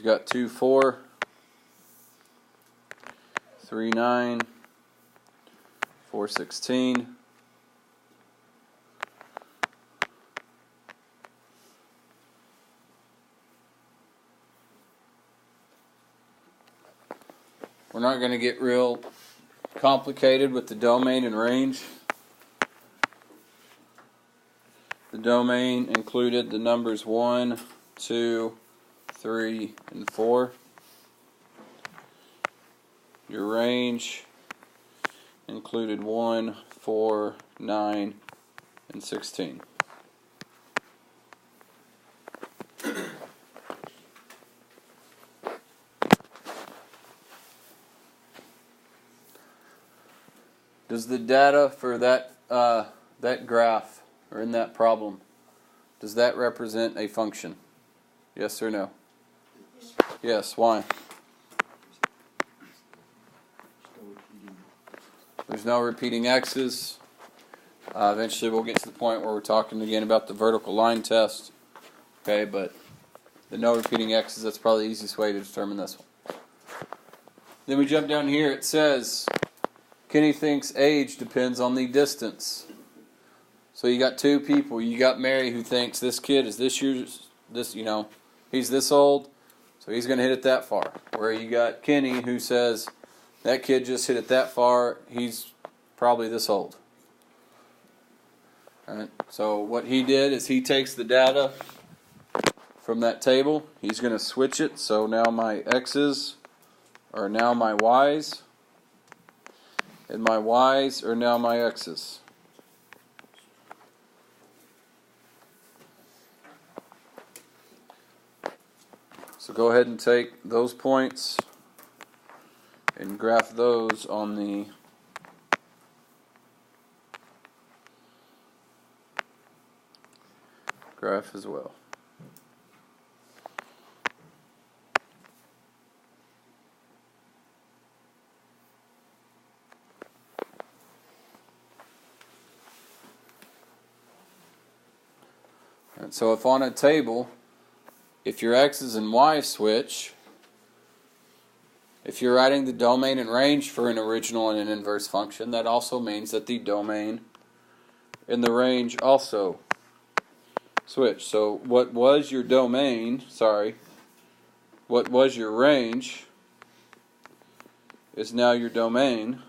we've got 2, 4, 3, 9, 4, 16. We're not going to get real complicated with the domain and range. The domain included the numbers 1, 2, 3, and 4. Your range included 1, 4, 9, and 16. Does the data for that graph, or in that problem, does that represent a function? Yes or no? Yes. Why? There's no repeating x's. Eventually we'll get to the point where we're talking again about the vertical line test. Okay, but the no repeating x's, that's probably the easiest way to determine this one. Then we jump down here. It says Kenny thinks age depends on the distance. So you got two people. You got Mary who thinks this kid is this year's, he's this old, so he's going to hit it that far. Where you got Kenny who says that kid just hit it that far, he's probably this old. All right. So what he did is he takes the data from that table. He's going to switch it. So now my x's are now my y's, and my y's are now my x's. So go ahead and take those points and graph those on the graph as well. And so if on a table, if your x's and y's switch, if you're writing the domain and range for an original and an inverse function, that also means that the domain and the range also switch. So what was your range is now your domain.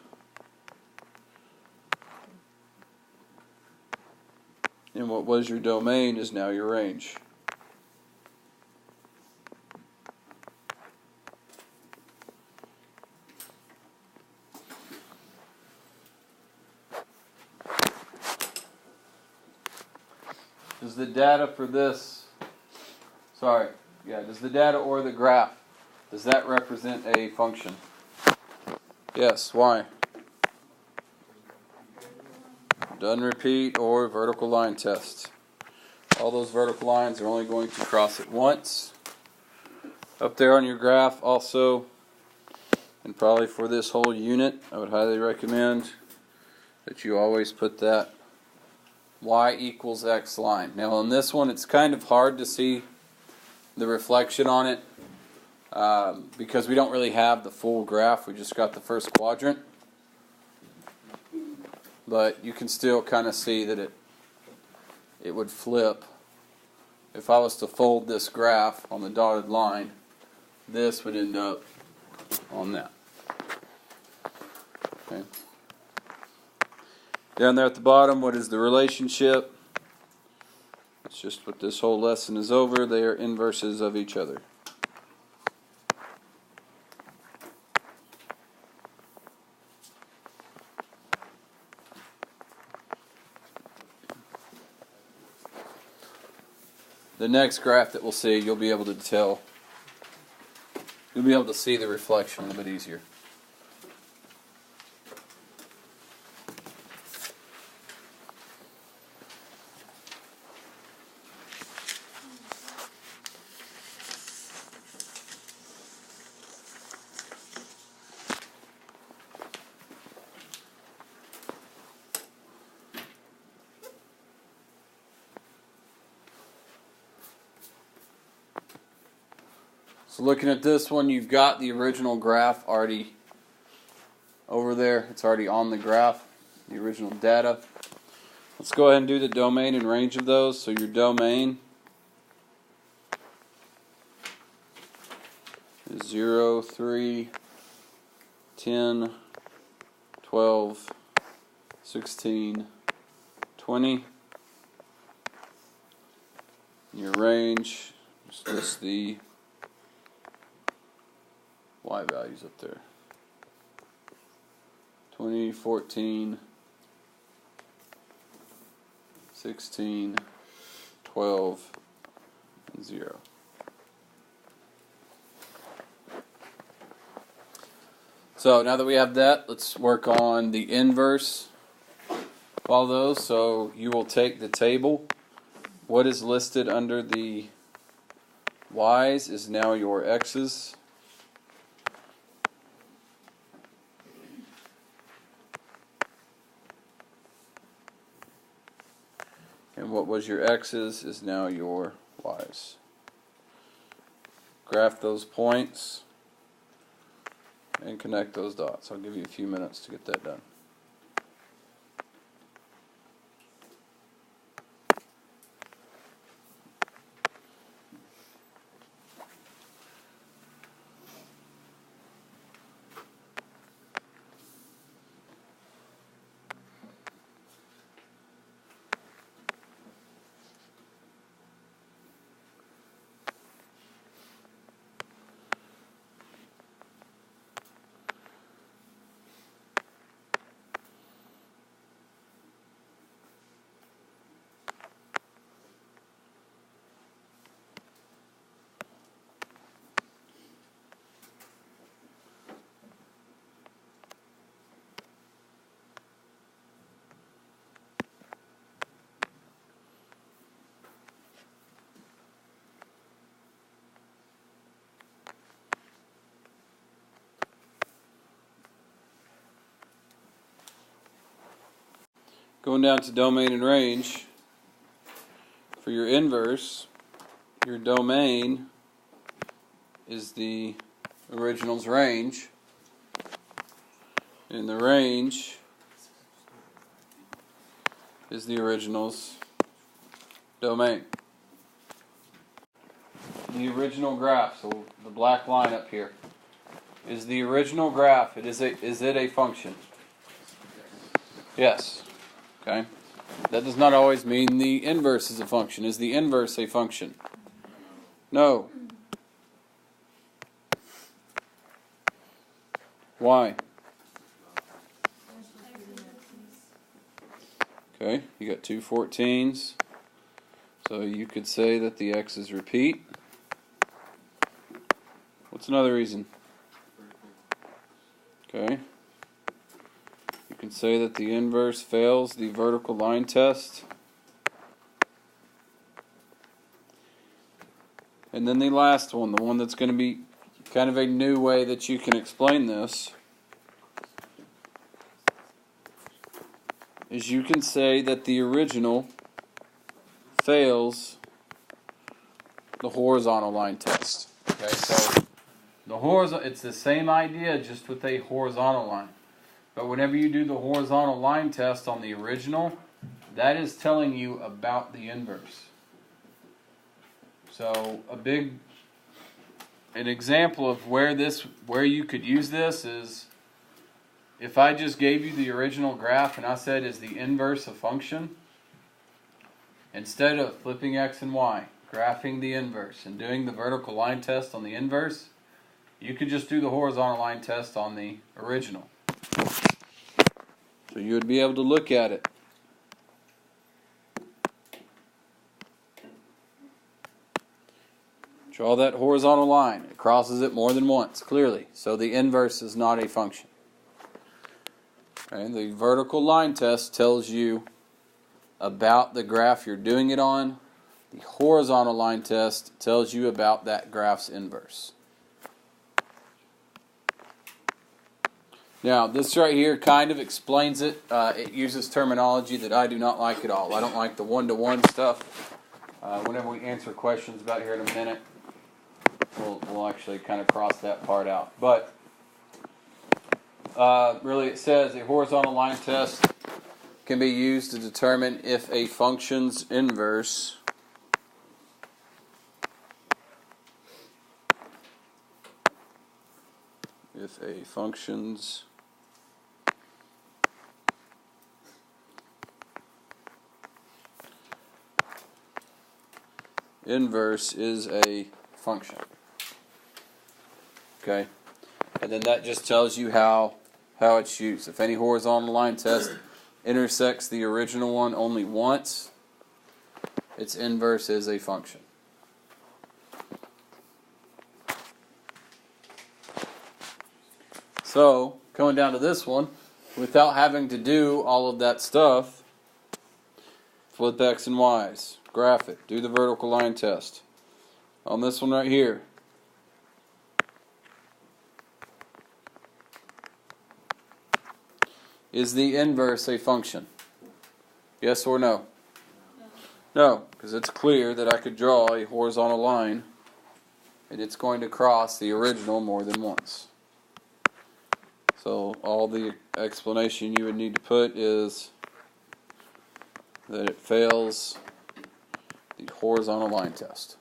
And what was your domain is now your range. Does the data for this, does the data or the graph, does that represent a function? Yes, why? Doesn't repeat or vertical line test. All those vertical lines are only going to cross at once. Up there on your graph also, and probably for this whole unit, I would highly recommend that you always put that y equals x line. Now on this one it's kind of hard to see the reflection on it because we don't really have the full graph. We just got the first quadrant. But you can still kind of see that it would flip. If I was to fold this graph on the dotted line, this would end up on that. Okay. Down there at the bottom, what is the relationship? It's just what this whole lesson is over. They are inverses of each other. The next graph that we'll see, you'll be able to tell. You'll be able to see the reflection a little bit easier. So looking at this one, you've got the original graph already over there. It's already on the graph, the original data. Let's go ahead and do the domain and range of those. So your domain is 0, 3, 10, 12, 16, 20. Your range, just list the y values up there. 20, 14, 16, 12, and 0. So now that we have that, let's work on the inverse of all those. So you will take the table. What is listed under the y's is now your x's. And what was your x's is now your y's. Graph those points and connect those dots. I'll give you a few minutes to get that done. Going down to domain and range, for your inverse, your domain is the original's range, and the range is the original's domain. The original graph, so the black line up here, is the original graph. Is it a function? Yes. Okay. That does not always mean the inverse is a function. Is the inverse a function? No. Why? Okay, you got two 14s. So you could say that the x's repeat. What's another reason? Okay. You can say that the inverse fails the vertical line test. And then the last one, the one that's going to be kind of a new way that you can explain this, is you can say that the original fails the horizontal line test. Okay, so it's the same idea, just with a horizontal line. But whenever you do the horizontal line test on the original, that is telling you about the inverse. So an example of where you could use this is, if I just gave you the original graph and I said, is the inverse a function? Instead of flipping x and y, graphing the inverse, and doing the vertical line test on the inverse, you could just do the horizontal line test on the original. So you would be able to look at it. Draw that horizontal line. It crosses it more than once, clearly. So the inverse is not a function. Okay, the vertical line test tells you about the graph you're doing it on. The horizontal line test tells you about that graph's inverse. Now, this right here kind of explains it. It uses terminology that I do not like at all. I don't like the one-to-one stuff. Whenever we answer questions about here in a minute, we'll actually kind of cross that part out. But really it says a horizontal line test can be used to determine if a function's inverse inverse is a function. Okay? And then that just tells you how it's used. If any horizontal line test intersects the original one only once, its inverse is a function. So, coming down to this one, without having to do all of that stuff, flip X and Y's, graph it, do the vertical line test. On this one right here, is the inverse a function? Yes or no? No, because it's clear that I could draw a horizontal line and it's going to cross the original more than once. So all the explanation you would need to put is that it fails the horizontal line test.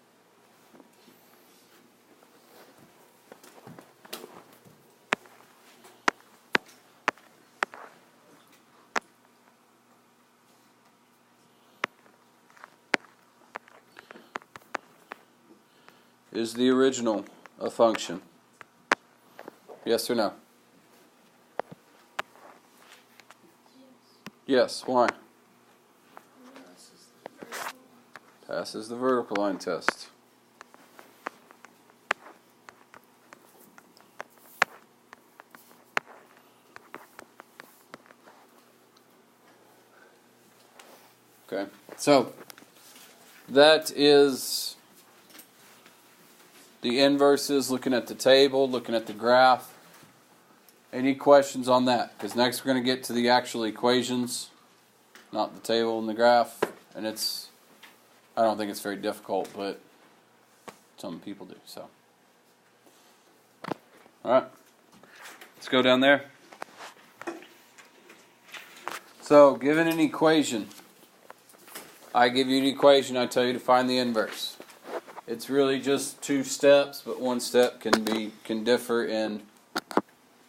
Is the original a function? Yes or no? Yes. Why? Passes the vertical line test. Okay. So that is the inverses, looking at the table, looking at the graph. Any questions on that? Because next we're going to get to the actual equations, not the table and the graph. And I don't think it's very difficult, but some people do. So, all right, let's go down there. So, given an equation, I give you an equation, I tell you to find the inverse. It's really just two steps, but one step can differ in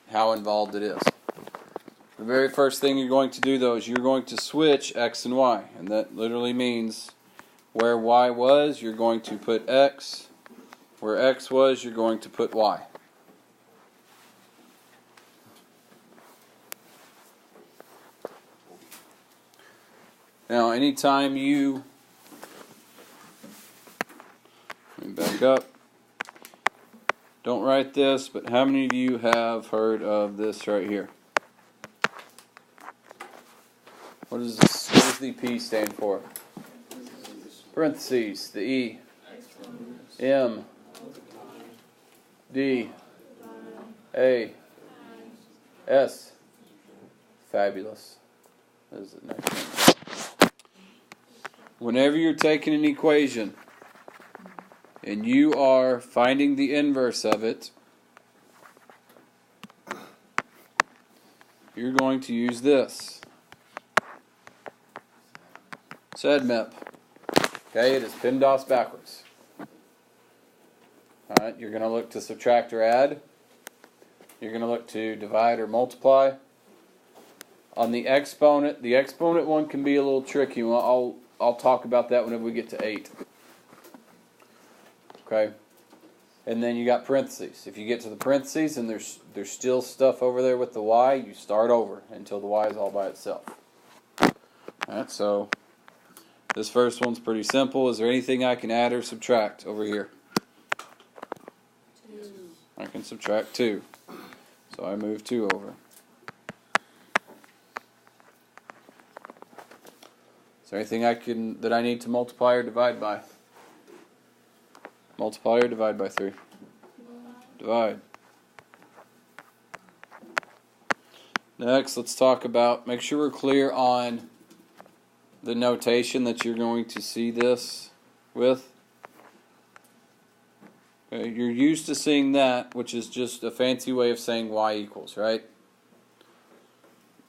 how involved it is. The very first thing you're going to do, though, is you're going to switch X and Y. And that literally means where Y was, you're going to put X. Where X was, you're going to put Y. Now, anytime you... Let me back up. Don't write this, but how many of you have heard of this right here? What does the P stand for? Parentheses, the E, M, D, A, S. Fabulous. That is a nice name. Whenever you're taking an equation and you are finding the inverse of it, you're going to use this. SEDMEP. Okay, it is PEMDAS backwards. Alright, you're going to look to subtract or add. You're going to look to divide or multiply. On the exponent one can be a little tricky. I'll talk about that whenever we get to 8. Okay? And then you got parentheses. If you get to the parentheses and there's still stuff over there with the y, you start over until the y is all by itself. Alright, so this first one's pretty simple. Is there anything I can add or subtract over here? 2. I can subtract 2. So I move 2 over. Is there anything that I need to multiply or divide by? Multiply or divide by 3? Divide. Next, let's talk about, make sure we're clear on the notation that you're going to see this with. Okay, you're used to seeing that, which is just a fancy way of saying y equals, right?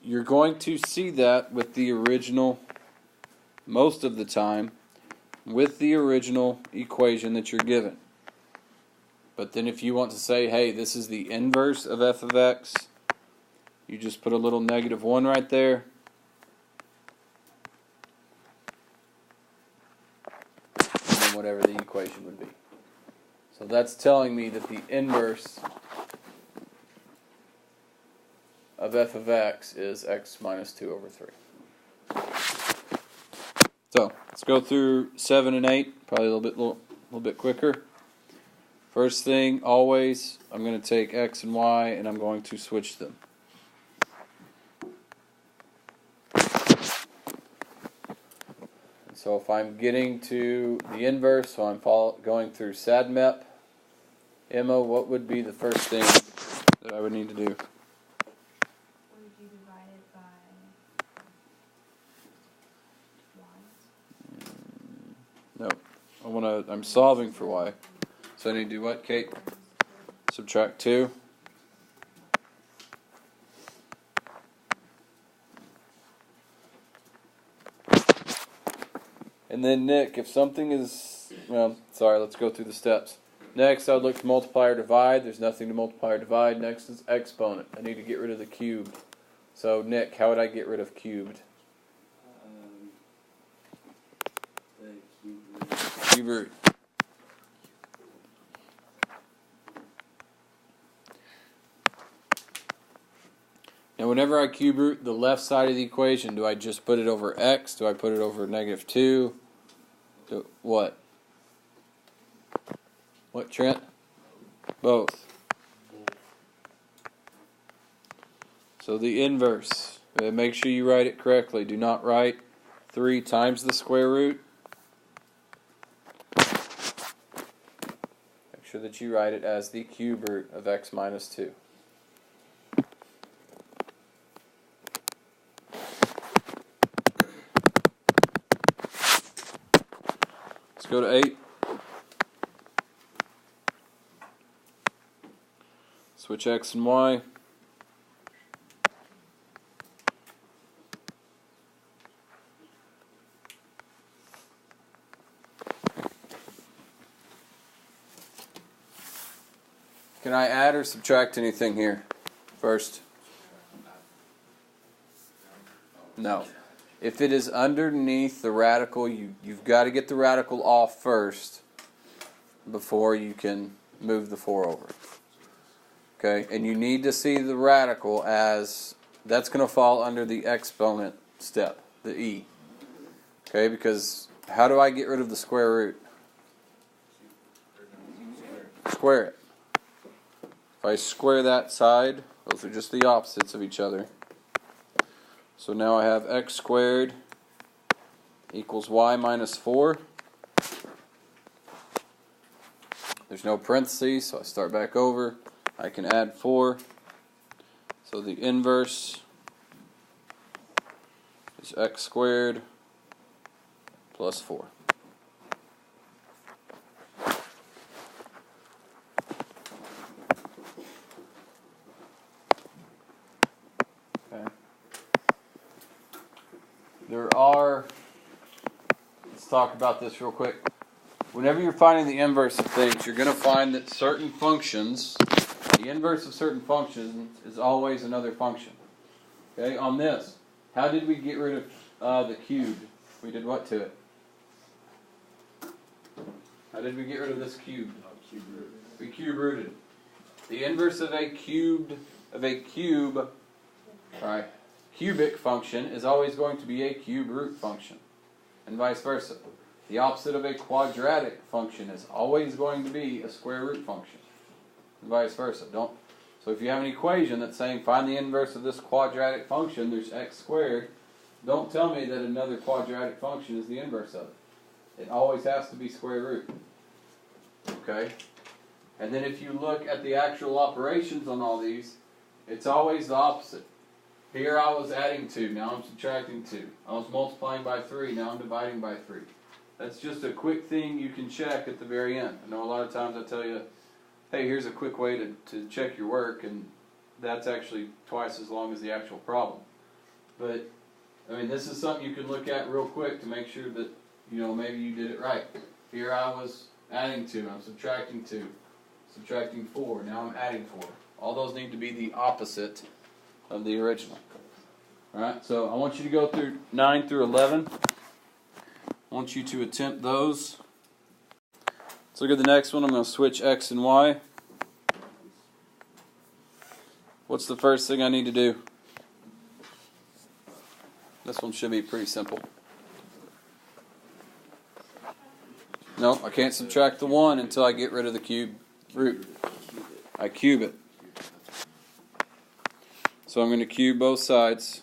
You're going to see that with the original, most of the time, with the original equation that you're given. But then if you want to say, hey, this is the inverse of f of x, you just put a little -1 right there. And then whatever the equation would be. So that's telling me that the inverse of f of x is x minus 2 over 3. So let's go through 7 and 8, probably a little bit quicker. First thing, always, I'm going to take x and y and I'm going to switch them. So if I'm getting to the inverse, so I'm going through SADMEP, Emma, what would be the first thing that I would need to do? Would you divide it by y? No, I'm solving for y. So I need to do what, Kate? Subtract 2. And then Nick, if something is, let's go through the steps. Next, I would look to multiply or divide. There's nothing to multiply or divide. Next is exponent. I need to get rid of the cubed. So Nick, how would I get rid of cubed? Cube root. Now whenever I cube root the left side of the equation, do I just put it over x? Do I put it over -2? What? What, Trent? Both. So the inverse. Make sure you write it correctly. Do not write 3 times the square root. Make sure that you write it as the cube root of x minus 2. Let's go to 8. Switch x and y. Can I add or subtract anything here first? No. If it is underneath the radical, you've got to get the radical off first before you can move the 4 over. Okay, and you need to see the radical as that's going to fall under the exponent step, the e. Okay, because how do I get rid of the square root? Square it. If I square that side, those are just the opposites of each other. So now I have x squared equals y minus 4. There's no parentheses, so I start back over. I can add 4. So the inverse is x squared plus 4. Let's talk about this real quick. Whenever you're finding the inverse of things, you're going to find that certain functions, the inverse of certain functions is always another function. Okay, on this, how did we get rid of the cubed? We did what to it? How did we get rid of this cube? We cube rooted. The inverse of a cube, cubic function is always going to be a cube root function, and vice versa. The opposite of a quadratic function is always going to be a square root function, and vice versa. So if you have an equation that's saying find the inverse of this quadratic function, there's x squared, don't tell me that another quadratic function is the inverse of it. It always has to be square root. Okay? And then if you look at the actual operations on all these, it's always the opposite. Here I was adding 2, now I'm subtracting 2. I was multiplying by 3, now I'm dividing by 3. That's just a quick thing you can check at the very end. I know a lot of times I tell you, hey, here's a quick way to check your work, and that's actually twice as long as the actual problem. But, I mean, this is something you can look at real quick to make sure that, you know, maybe you did it right. Here I was adding 2, I'm subtracting 2, subtracting 4, now I'm adding 4. All those need to be the opposite of the original. Alright, so I want you to go through 9 through 11. I want you to attempt those. Let's look at the next one. I'm going to switch X and Y. What's the first thing I need to do? This one should be pretty simple. No, I can't subtract the 1 until I get rid of the cube root. I cube it. So I'm going to cube both sides.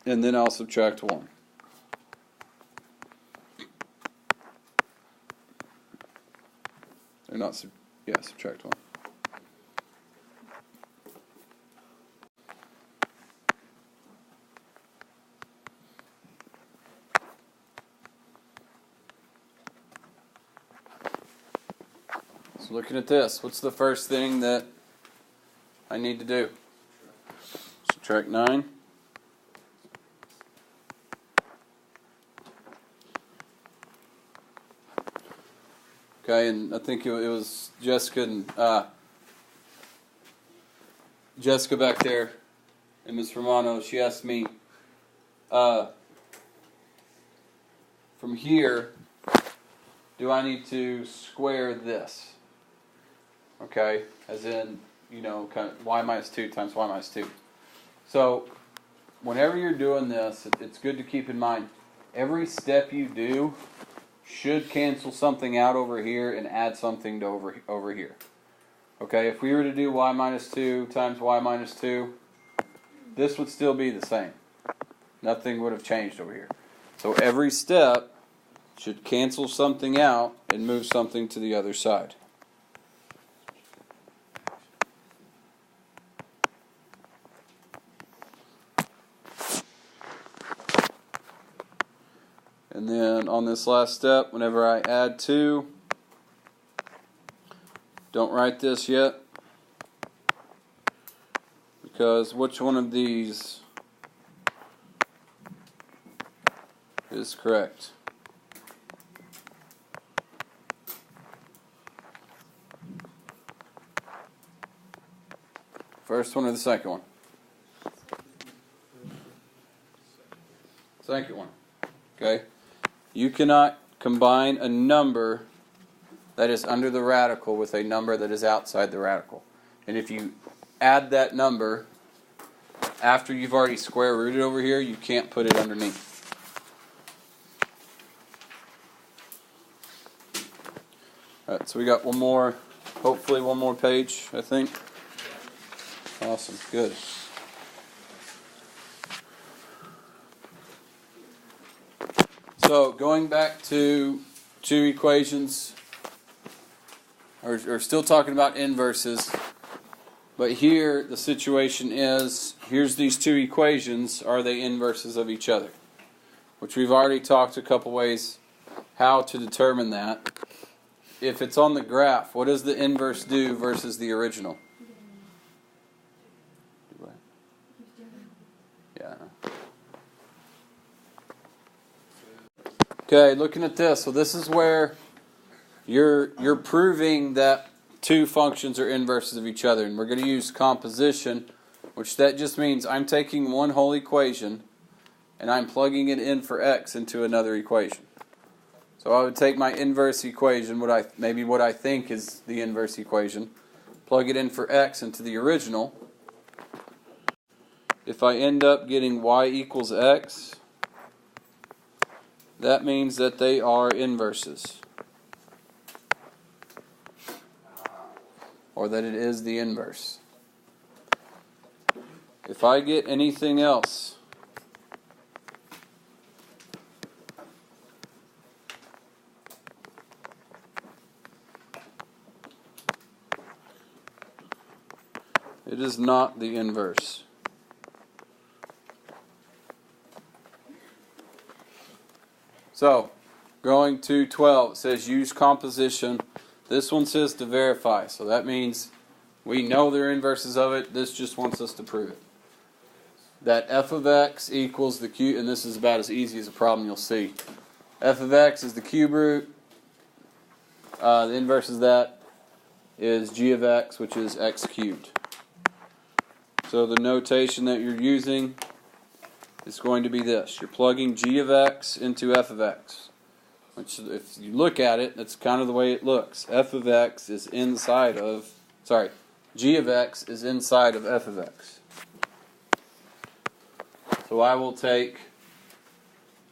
And then I'll subtract 1. Or not, subtract 1. So looking at this, what's the first thing that I need to do? Subtract 9. Okay, and I think it was Jessica and Jessica back there, and Ms. Romano. She asked me, from here, do I need to square this? Okay, as in, you know, kind of y minus 2 times y minus 2. So, whenever you're doing this, it's good to keep in mind, every step you do should cancel something out over here and add something to over here. Okay, if we were to do y minus 2 times y minus 2, this would still be the same. Nothing would have changed over here. So every step should cancel something out and move something to the other side. And then on this last step, whenever I add 2, don't write this yet, because which one of these is correct? First one or the second one? Second one. Okay? You cannot combine a number that is under the radical with a number that is outside the radical. And if you add that number after you've already square rooted over here, you can't put it underneath. Alright, so we got one more, hopefully one more page, I think. Awesome, good. So going back to 2 equations, or still talking about inverses, but here the situation is, here's these 2 equations, are they inverses of each other? Which we've already talked a couple ways how to determine that. If it's on the graph, what does the inverse do versus the original? Yeah. Okay, looking at this. So this is where you're proving that 2 functions are inverses of each other, and we're going to use composition, which that just means I'm taking one whole equation and I'm plugging it in for x into another equation. So I would take my inverse equation, what I think is the inverse equation, plug it in for x into the original. If I end up getting y equals x, that means that they are inverses. Or that it is the inverse. If I get anything else, it is not the inverse. So, going to 12, it says use composition. This one says to verify, so that means we know they're inverses of it. This just wants us to prove it. That f of x equals the cube, and this is about as easy as a problem you'll see. F of x is the cube root. The inverse of that is g of x, which is x cubed. So the notation that you're using is going to be this. You're plugging g of x into f of x. Which, if you look at it, that's kind of the way it looks. F of x is inside of, g of x is inside of f of x. So I will take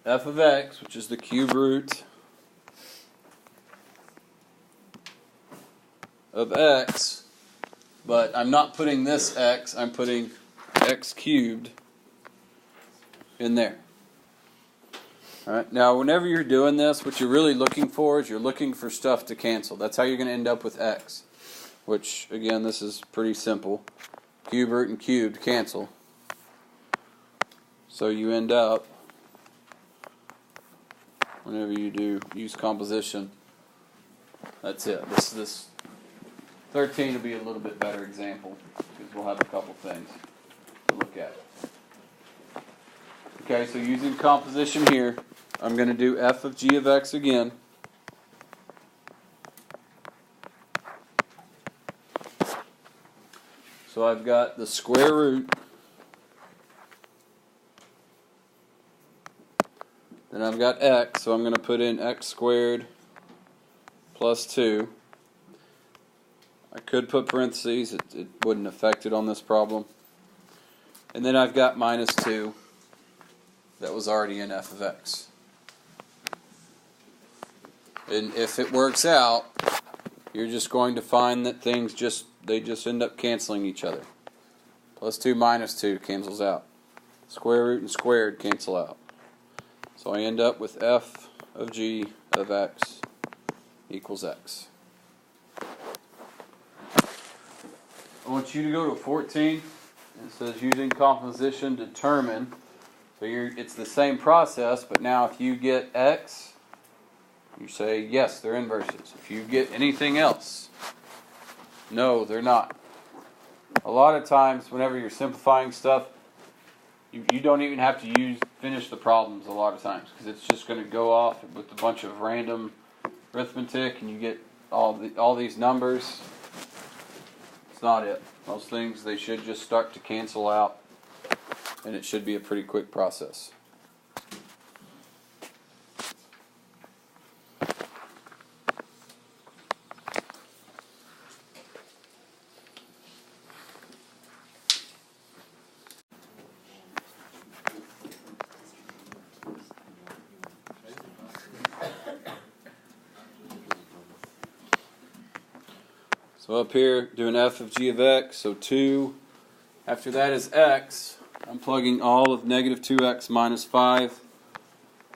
f of x, which is the cube root of x, but I'm not putting this x, I'm putting x cubed in there. Alright, now whenever you're doing this, what you're really looking for is you're looking for stuff to cancel. That's how you're going to end up with x, which, again, this is pretty simple. Cube root and cubed cancel. So you end up, whenever you do use composition, that's it. This 13 will be a little bit better example, because we'll have a couple things to look at. Okay, so using composition here, I'm going to do f of g of x again. So I've got the square root, then I've got x, so I'm going to put in x squared plus 2. I could put parentheses, it wouldn't affect it on this problem. And then I've got minus 2 that was already in f of x. And if it works out, you're just going to find that things just end up canceling each other. Plus 2 minus 2 cancels out. Square root and squared cancel out. So I end up with f of g of x equals x. I want you to go to 14. It says using composition determine. So it's the same process, but now if you get x, you say yes, they're inverses. If you get anything else, no, they're not. A lot of times, whenever you're simplifying stuff, you don't even have to finish the problems a lot of times, because it's just going to go off with a bunch of random arithmetic, and you get all these numbers. It's not it. Most things, they should just start to cancel out, and it should be a pretty quick process. So up here, doing f of g of x, so 2. After that is x. I'm plugging all of negative 2x minus 5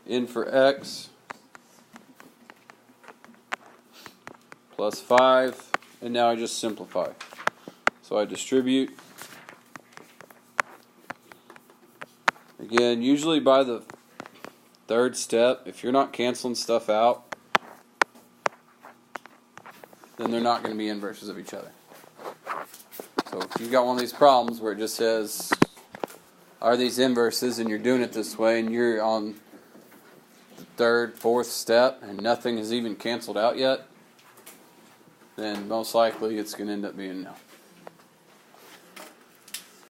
in for x. Plus 5. And now I just simplify. So I distribute. Again, usually by the third step, if you're not canceling stuff out, then they're not going to be inverses of each other. So if you've got one of these problems where it just says, are these inverses, and you're doing it this way, and you're on the third, fourth step, and nothing has even canceled out yet, then most likely it's going to end up being no.